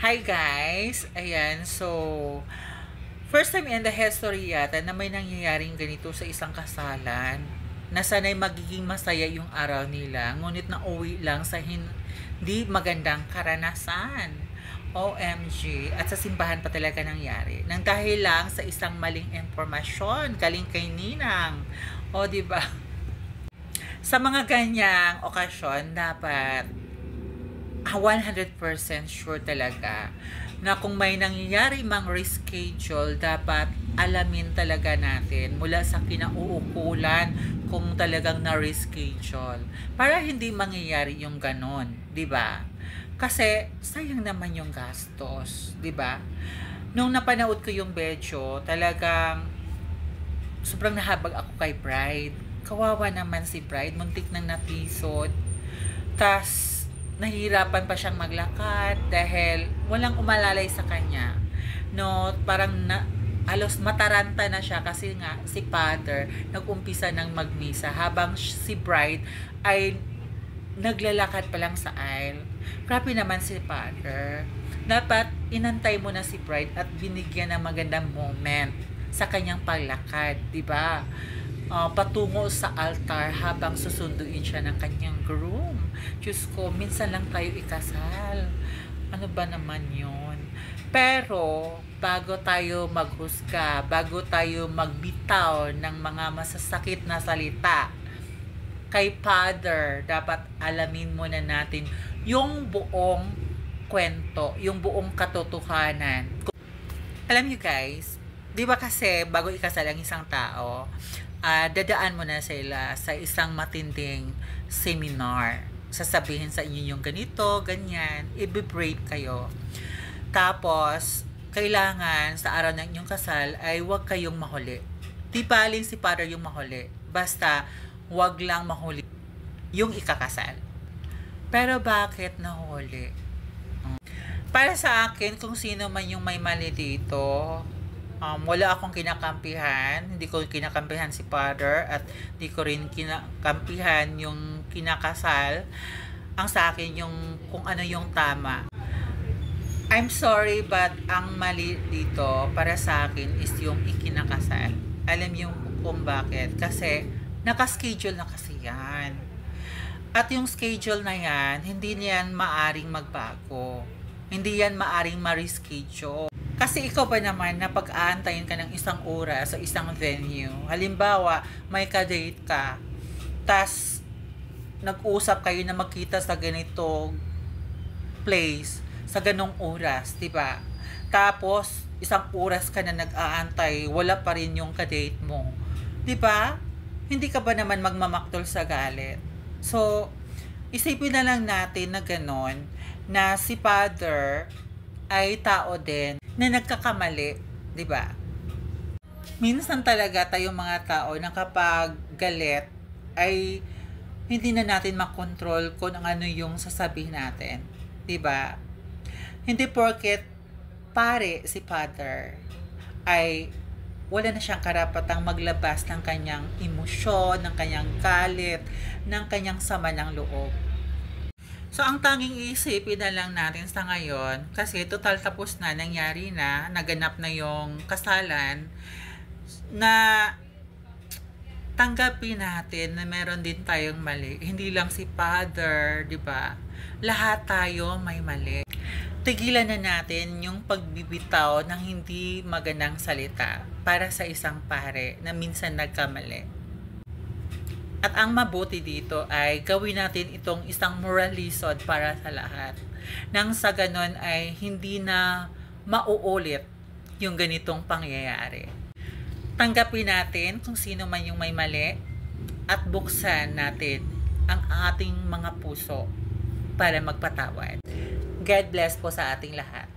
Hi guys! Ayan, so first time in the history yata na may nangyayaring ganito sa isang kasalan na sana'y magiging masaya yung araw nila, ngunit nauwi lang sa hindi magandang karanasan. OMG! At sa simbahan pa talaga nangyari. Nang dahil lang sa isang maling informasyon, galing kay Ninang. O, diba? Sa mga ganyang okasyon, dapat 100% sure talaga na kung may nangyayari mang reschedule, dapat alamin talaga natin mula sa kinauukulan kung talagang na-reschedule para hindi mangyayari yung ganon, di ba? Kasi sayang naman yung gastos, di ba? Nung napanood ko yung video, talagang sobrang nahabag ako kay Bride. Kawawa naman si Bride, muntik nang napisod. Tas nahihirapan pa siyang maglakad dahil walang umalalay sa kanya. No, parang halos mataranta na siya kasi nga si Father nag-umpisa ng magmisa habang si Bride ay naglalakad pa lang sa aisle. Grabe naman si Father. Dapat inantay mo na si Bride at binigyan ng magandang moment sa kanyang paglakad, di ba? Patungo sa altar habang susunduin siya ng kanyang groom. Diyos ko, minsan lang tayo ikasal. Ano ba naman yun? Pero, bago tayo maghusga, bago tayo magbitaw ng mga masasakit na salita, kay Father, dapat alamin muna natin yung buong kwento, yung buong katotohanan. Alam niyo guys, di ba kasi bago ikasal ang isang tao, dadaan mo na sila sa isang matinding seminar. Sasabihin sa inyo yung ganito, ganyan, i-brief kayo. Tapos, kailangan sa araw ng inyong kasal ay huwag kayong mahuli. Di baling si Father yung mahuli. Basta, huwag lang mahuli yung ikakasal. Pero bakit nahuli? Para sa akin, kung sino man yung may mali dito, wala akong kinakampihan. Hindi ko kinakampihan si Father at hindi ko rin kinakampihan yung kinakasal. Ang sa akin yung kung ano yung tama. I'm sorry but ang mali dito para sa akin is yung ikinakasal. Alam yung kung bakit. Kasi nakaschedule na kasi yan. At yung schedule na yan, hindi niyan maaring magbago. Hindi yan maaring ma-reschedule. Kasi ikaw ba naman na pag-aantayin ka ng isang oras sa isang venue, halimbawa may ka-date ka, tas nag-usap kayo na magkita sa ganito place, sa ganong oras, diba? Tapos isang oras ka na nag-aantay, wala pa rin yung ka-date mo, diba? Hindi ka ba naman magmamaktol sa galit? So, isipin na lang natin na ganon, na si Father ay tao din na nagkakamali, di ba? Minsan talaga tayong mga tao na kapag galit ay hindi na natin makontrol kung ano yung sasabihin natin, di ba? Hindi porket pare si Father ay wala na siyang karapatang maglabas ng kanyang emosyon, ng kanyang galit, ng kanyang sama ng loob. So, ang tanging iisipin na lang natin sa ngayon, kasi total tapos na, nangyari na, naganap na yung kasalan, na tanggapin natin na meron din tayong mali. Hindi lang si Father, di ba? Lahat tayo may mali. Tigilan na natin yung pagbibitaw ng hindi magandang salita para sa isang pare na minsan nagkamali. At ang mabuti dito ay gawin natin itong isang moral lesson para sa lahat. Nang sa ganon ay hindi na mauulit yung ganitong pangyayari. Tanggapin natin kung sino man yung may mali at buksan natin ang ating mga puso para magpatawad. God bless po sa ating lahat.